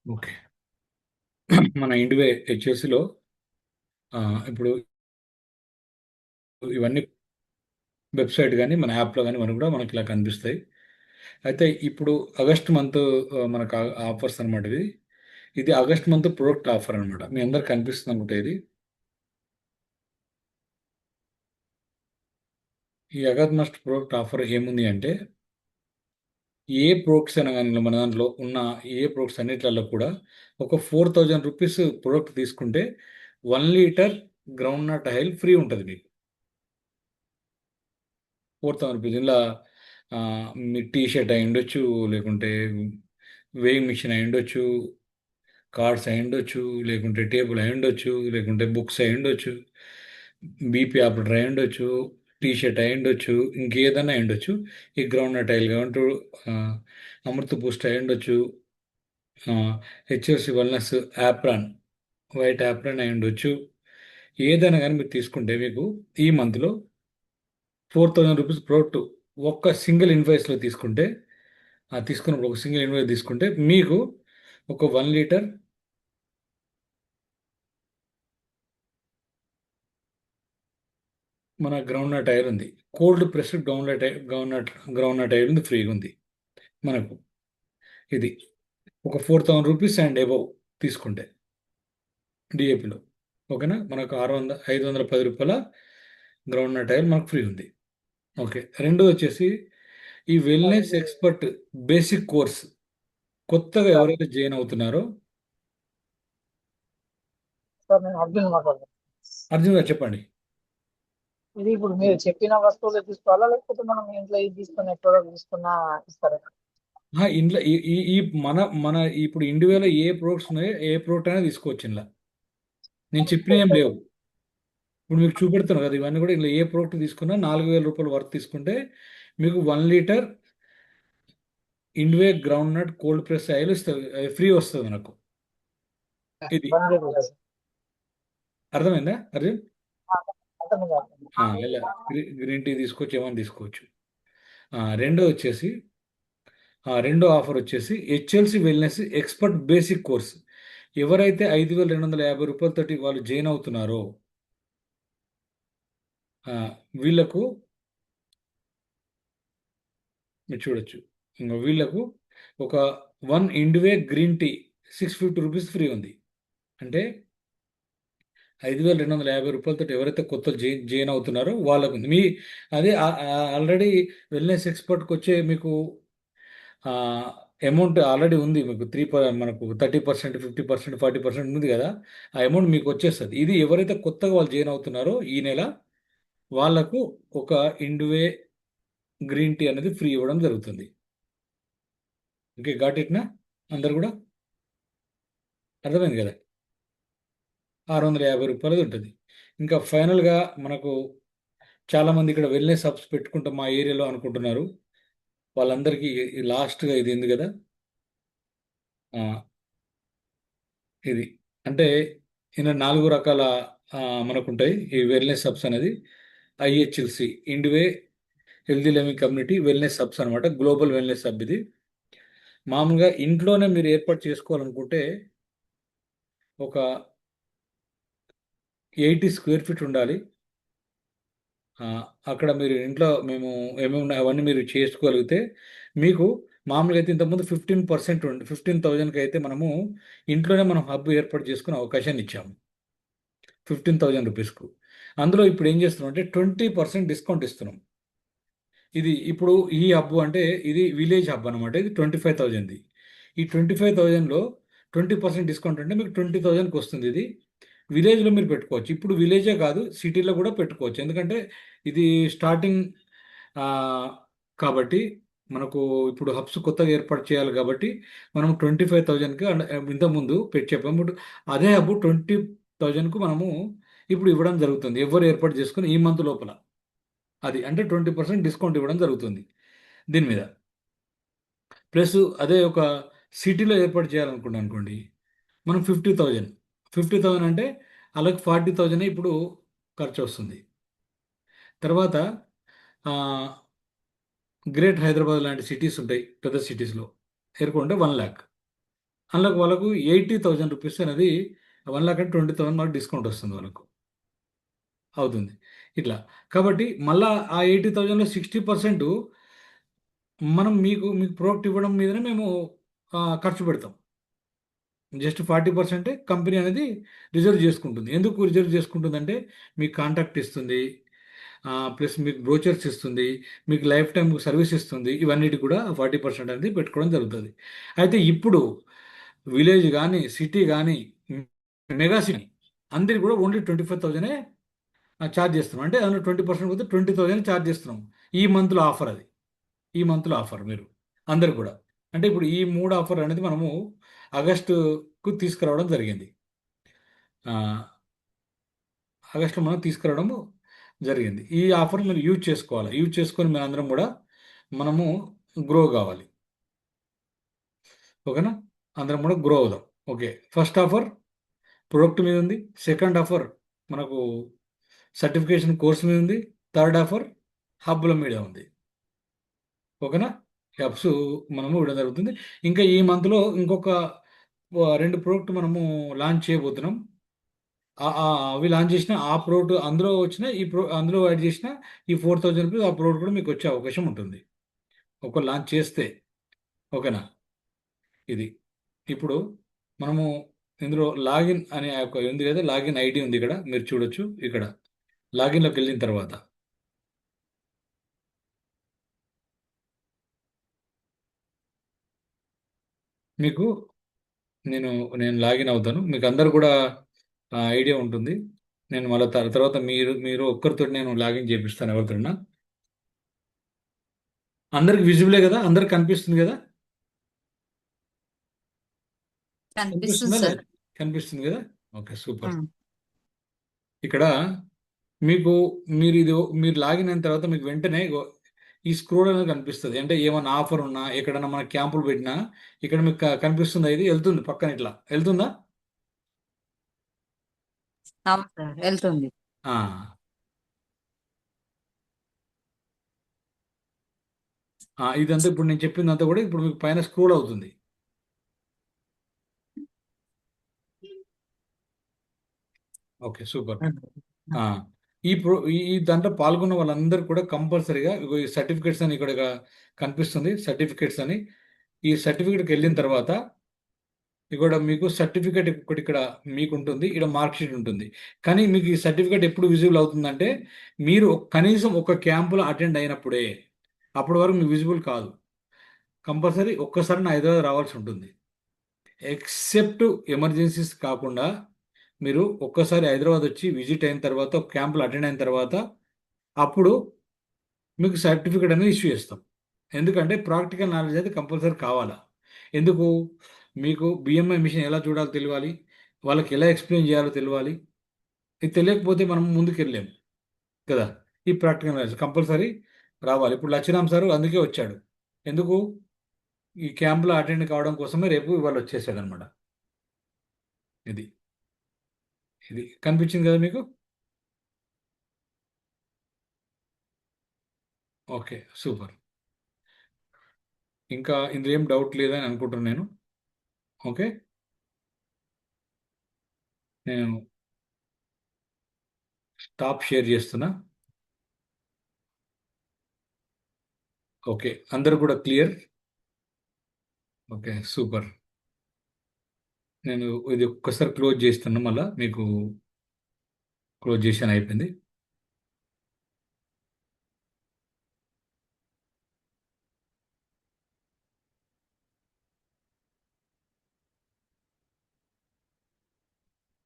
Okay. మన ఇండివే హెచ్ఎస్సిలో ఇప్పుడు ఇవన్నీ వెబ్సైట్ కానీ మన యాప్లో కానీ మనకు కూడా మనకి ఇలా కనిపిస్తాయి. అయితే ఇప్పుడు ఆగస్ట్ మంత్ మనకు ఆఫర్స్ అనమాట ఇది. ఇది ఆగస్ట్ మంత్ ప్రొడక్ట్ ఆఫర్ అనమాట. మీ అందరికి కనిపిస్తుంది అనుకుంటే ఇది. ఈ ఆగస్ట్ మంత్ ప్రొడక్ట్ ఆఫర్ ఏముంది అంటే ఏ ప్రొడక్ట్స్ అయినా కానీ మన దాంట్లో ఉన్న ఏ ప్రొడక్ట్స్ అన్నిట్లలో కూడా ఒక 4000 రూపీస్ ప్రొడక్ట్ తీసుకుంటే 1 litre groundnut oil free ఉంటుంది మీకు. 4000 రూపీస్ ఇలా మీ టీ షర్ట్ అయి ఉండొచ్చు, లేకుంటే వేయింగ్ మిషన్ అయి ఉండొచ్చు, కార్డ్స్ అయి ఉండొచ్చు, లేకుంటే టేబుల్ అయి ఉండొచ్చు, లేకుంటే బుక్స్ అయి ఉండొచ్చు, బీపీ ఆపరేటర్ అయి ఉండొచ్చు, టీ షర్ట్ అయి ఉండొచ్చు, ఇంకేదైనా అయి ఉండొచ్చు. ఈ గ్రౌండ్ నట్ ఆయిల్ కావంటూ అమృత బూస్ట్ అయి ఉండొచ్చు, HFC wellness apron, white apron అయి ఉండొచ్చు. ఏదైనా కానీ మీరు తీసుకుంటే మీకు ఈ మంత్లో 4000 రూపీస్ ప్రోడక్ట్ ఒక్క సింగిల్ ఇన్వాయిస్లో తీసుకుంటే, తీసుకున్నప్పుడు ఒక సింగిల్ ఇన్వాయిస్ తీసుకుంటే మీకు ఒక 1 లీటర్ మన గ్రౌండ్ నట్ టైర్ ఉంది. కోల్డ్ ప్రెస్డ్ గ్రౌండ్ నట్ టైర్ ఉంది, ఫ్రీగా ఉంది మనకు. ఇది ఒక 4000 రూపీస్ అండ్ అబవ్ తీసుకుంటే డిఏపిలో. ఓకేనా, మనకు 510 రూపాయల గ్రౌండ్ నట్ టైర్ మనకు ఫ్రీ ఉంది. ఓకే. రెండోది వచ్చేసి ఈ వెల్నెస్ ఎక్స్పర్ట్ బేసిక్ కోర్స్ కొత్తగా సార్ ఎవరైతే జాయిన్ అవుతున్నారో. సార్ నేను అర్జున్ మాట్లాడుతున్నాను. అర్జున్ గారు చెప్పండి. ఇది ఇప్పుడు మీరు చెప్పిన వస్తువులు తీసుకోవాలా, లేకపోతే మనం ఇంట్లో ఇది తీసుకున్న ప్రోడక్ట్ తీసుకున్నా ఇస్తారా? ఇంట్లో ఈ ఈ ఈ మన మన ఇప్పుడు ఇండియాలో ఏ ప్రోడక్ట్స్ ఉన్నాయో ఏ ప్రోడక్ట్ అయినా తీసుకోవచ్చు ఇలా. నేను చెప్పిన ఏం లేవు. ఇప్పుడు మీకు చూపెడుతున్నాను కదా, ఇవన్నీ కూడా ఇలా ఏ ప్రోడక్ట్ తీసుకున్నా 4000 రూపాయలు వర్త్ తీసుకుంటే మీకు 1 litre Indiway groundnut cold press oil ఇస్తుంది, ఫ్రీ వస్తుంది నాకు. ఇది బంద్ చేయాలి సార్. అర్థమైందా అర్జున్? అర్థం కాదు. ఇలా గ్రీన్ టీ తీసుకోవచ్చు, ఏమైనా తీసుకోవచ్చు. రెండో వచ్చేసి రెండో ఆఫర్ వచ్చేసి HLC wellness expert basic course. ఎవరైతే 5250 రూపాయలతోటి వాళ్ళు జాయిన్ అవుతున్నారో వీళ్ళకు మీరు చూడొచ్చు. ఇంకా వీళ్ళకు ఒక 1 ఇండివే గ్రీన్ టీ 650 రూపీస్ ఫ్రీ ఉంది. అంటే 5250 రూపాయలతో ఎవరైతే కొత్త జాయిన్ అవుతున్నారో వాళ్ళకు ఉంది. అదే ఆల్రెడీ వెల్నెస్ ఎక్స్పర్ట్కి వచ్చే మీకు అమౌంట్ ఆల్రెడీ ఉంది మీకు. మనకు 30%, 50%, 40% ఉంది కదా. ఆ అమౌంట్ మీకు వచ్చేస్తుంది. ఇది ఎవరైతే కొత్తగా వాళ్ళు జాయిన్ అవుతున్నారో ఈ నెల వాళ్ళకు ఒక ఇండివే గ్రీన్ టీ అనేది ఫ్రీ ఇవ్వడం జరుగుతుంది. ఓకే, గాట్ ఇట్నా అందరు కూడా? అర్థమైంది కదా. 650 రూపాయలది ఉంటుంది. ఇంకా ఫైనల్గా మనకు చాలామంది ఇక్కడ వెల్నెస్ హబ్స్ పెట్టుకుంటాం మా ఏరియాలో అనుకుంటున్నారు. వాళ్ళందరికీ లాస్ట్గా ఇది ఉంది కదా. ఆ, ఇది అంటే ఇలా 4 రకాల మనకుంటాయి ఈ వెల్నెస్ హబ్స్ అనేది. IHLC Indiway healthy living community wellness hubs అనమాట. గ్లోబల్ వెల్నెస్ హబ్ ఇది. మామూలుగా ఇంట్లోనే మీరు ఏర్పాటు చేసుకోవాలనుకుంటే ఒక 80 స్క్వేర్ ఫీట్ ఉండాలి. ఆ, అక్కడ మీరు ఇంట్లో మేము ఏమేమి ఉన్నాయి అవన్నీ మీరు చేసుకోగలిగితే మీకు మామూలుగా అయితే ఇంతకుముందు 15% ఉండి 15,000కి అయితే మనము ఇంట్లోనే మనం హబ్ ఏర్పాటు చేసుకునే అవకాశాన్ని ఇచ్చాము 15,000 రూపీస్కు. అందులో ఇప్పుడు ఏం చేస్తున్నాం అంటే 20% డిస్కౌంట్ ఇస్తున్నాం. ఇది ఇప్పుడు ఈ హబ్ అంటే ఇది విలేజ్ హబ్ అనమాట. ఇది 25,000ది. ఈ 25,000లో 20% డిస్కౌంట్ అంటే మీకు 20,000కి వస్తుంది. ఇది విలేజ్లో మీరు పెట్టుకోవచ్చు. ఇప్పుడు విలేజే కాదు సిటీలో కూడా పెట్టుకోవచ్చు. ఎందుకంటే ఇది స్టార్టింగ్ ఆ, కాబట్టి మనకు ఇప్పుడు హబ్స్ కొత్తగా ఏర్పాటు చేయాలి కాబట్టి మనం 25,000కి ఇంతకుముందు పెట్టి చెప్పాము. ఇప్పుడు అదే హబ్ 20,000కు మనము ఇప్పుడు ఇవ్వడం జరుగుతుంది. ఎవరు ఏర్పాటు చేసుకుని ఈ మంత్ లోపల. అది అంటే 20% డిస్కౌంట్ ఇవ్వడం జరుగుతుంది దీని మీద. ప్లస్ అదే ఒక సిటీలో ఏర్పాటు చేయాలనుకున్నాం అనుకోండి, మనం 50,000 అంటే అలాగే 40,000 ఇప్పుడు ఖర్చు వస్తుంది. తర్వాత ఆ, గ్రేట్ హైదరాబాద్ లాంటి సిటీస్ ఉంటాయి, పెద్ద సిటీస్లో ఏర్పడుంటే 1 ల్యాక్. అందులో వాళ్ళకు 80,000 రూపీస్ అనేది 1,20,000 మనకు డిస్కౌంట్ వస్తుంది వాళ్ళకు అవుతుంది ఇట్లా. కాబట్టి మళ్ళా ఆ 80,000లో 60% మనం మీకు ప్రోడక్ట్ ఇవ్వడం మీదనే మేము ఖర్చు పెడతాం. జస్ట్ 40% కంపెనీ అనేది రిజర్వ్ చేసుకుంటుంది. ఎందుకు రిజర్వ్ చేసుకుంటుందంటే మీకు కాంటాక్ట్ ఇస్తుంది, ప్లస్ మీకు బ్రోచర్స్ ఇస్తుంది, మీకు లైఫ్ టైం సర్వీస్ ఇస్తుంది. ఇవన్నిటి కూడా 40% అనేది పెట్టుకోవడం జరుగుతుంది. అయితే ఇప్పుడు విలేజ్ కానీ సిటీ కానీ మెగా సిటీ అందరికి కూడా ఓన్లీ 25,000 ఛార్జ్ చేస్తున్నాం. అంటే అందులో 20% పోతే 20,000 ఛార్జ్ చేస్తున్నాం. ఈ మంత్లో ఆఫర్ అది. ఈ మంత్లో ఆఫర్ మీరు అందరు కూడా. అంటే ఇప్పుడు ఈ 3 ఆఫర్ అనేది మనము ఆగస్టుకు తీసుకురావడం జరిగింది. ఆ, ఆగస్టులో మనం తీసుకురావడము జరిగింది. ఈ ఆఫర్ మీరు యూజ్ చేసుకోవాలి. యూజ్ చేసుకొని మనందరం కూడా మనము గ్రో కావాలి. ఓకేనా? అందరం కూడా గ్రో అవుదాం. ఓకే, ఫస్ట్ ఆఫర్ ప్రొడక్ట్ మీద ఉంది. సెకండ్ ఆఫర్ మనకు సర్టిఫికేషన్ కోర్స్ మీద ఉంది. థర్డ్ ఆఫర్ హబ్బుల మీద ఉంది. ఓకేనా? యాప్స్ మనము ఇవ్వడం జరుగుతుంది. ఇంకా ఈ మంత్లో ఇంకొక 2 ప్రోడక్ట్ మనము లాంచ్ చేయబోతున్నాం. అవి లాంచ్ చేసిన ఆ ప్రోడక్ట్ అందులో వచ్చిన అందులో యాడ్ చేసిన ఈ 4,000 రూపీస్ ఆ ప్రోడక్ట్ కూడా మీకు వచ్చే అవకాశం ఉంటుంది ఒక లాంచ్ చేస్తే. ఓకేనా? ఇది ఇప్పుడు మనము ఇందులో లాగిన్ అనే ఒక ఉంది కదా, లాగిన్ ఐడి ఉంది ఇక్కడ మీరు చూడొచ్చు. ఇక్కడ లాగిన్లోకి వెళ్ళిన తర్వాత మీకు నేను నేను లాగిన్ అవుతాను. మీకు అందరు కూడా ఐడియా ఉంటుంది. నేను మళ్ళీ తర్వాత మీరు ఒక్కరితో నేను లాగిన్ చేపిస్తాను ఎవరితోనా. అందరికి విజిబులే కదా, అందరికి కనిపిస్తుంది కదా? కనిపిస్తుంది కనిపిస్తుందా సార్. లేదా? కనిపిస్తుంది కదా? Okay, super. ఇక్కడ మీకు మీరు లాగిన్ అయిన తర్వాత మీకు వెంటనే ఈ స్క్రోల్ అనేది కనిపిస్తుంది. అంటే ఏమన్నా ఆఫర్ ఉన్నా ఎక్కడన్నా మన క్యాంపులు పెట్టినా ఇక్కడ మీకు కనిపిస్తుందా? ఇది వెళ్తుంది పక్కన ఇట్లా వెళ్తుందా? అవును సార్, వెళ్తుంది. ఆ, ఇదంతా ఇప్పుడు నేను చెప్పిందంతా కూడా ఇప్పుడు మీకు పైన స్క్రోల్ అవుతుంది. Okay, super. ఆ, ఈ దాంట్లో పాల్గొన్న వాళ్ళందరూ కూడా కంపల్సరీగా ఇగో ఈ సర్టిఫికేట్స్ అని ఇక్కడ కనిపిస్తుంది. సర్టిఫికేట్స్ అని ఈ సర్టిఫికేట్కి వెళ్ళిన తర్వాత ఇక్కడ మీకు సర్టిఫికేట్ ఒకటి ఇక్కడ మీకు ఉంటుంది, ఇక్కడ మార్క్ షీట్ ఉంటుంది. కానీ మీకు ఈ సర్టిఫికేట్ ఎప్పుడు విజిబుల్ అవుతుందంటే మీరు కనీసం ఒక క్యాంపులో అటెండ్ అయినప్పుడే. అప్పటి వరకు మీకు విజిబుల్ కాదు. కంపల్సరీ ఒక్కసారి నా హైదరాబాద్ రావాల్సి ఉంటుంది. ఎక్సెప్ట్ ఎమర్జెన్సీస్ కాకుండా మీరు ఒక్కసారి హైదరాబాద్ వచ్చి విజిట్ అయిన తర్వాత క్యాంపులు అటెండ్ అయిన తర్వాత అప్పుడు మీకు సర్టిఫికేట్ అనేది ఇష్యూ చేస్తాం. ఎందుకంటే ప్రాక్టికల్ నాలెడ్జ్ అయితే కంపల్సరీ కావాలా. ఎందుకు? మీకు బిఎంఐ మిషన్ ఎలా చూడాలో తెలియాలి, వాళ్ళకి ఎలా ఎక్స్ప్లెయిన్ చేయాలో తెలియాలి. ఇది తెలియకపోతే మనం ముందుకు వెళ్ళలేము కదా. ఈ ప్రాక్టికల్ నాలెడ్జ్ కంపల్సరీ రావాలి. ఇప్పుడు లచ్చిరామ్ సారు అందుకే వచ్చాడు. ఎందుకు? ఈ క్యాంప్లో అటెండ్ కావడం కోసమే రేపు ఇవాళ వచ్చేసాడు అనమాట. ఇది ఇది కనిపించింది కదా మీకు? Okay, super. ఇంకా ఇందులో ఏం డౌట్ లేదని అనుకుంటున్నాను నేను. ఓకే, నేను స్టాప్ షేర్ చేస్తున్నా. ఓకే, అందరూ కూడా క్లియర్? Okay, super. నేను ఇది ఒక్కసారి క్లోజ్ చేస్తున్నా, మళ్ళా మీకు క్లోజ్ చేసాను, అయిపోయింది.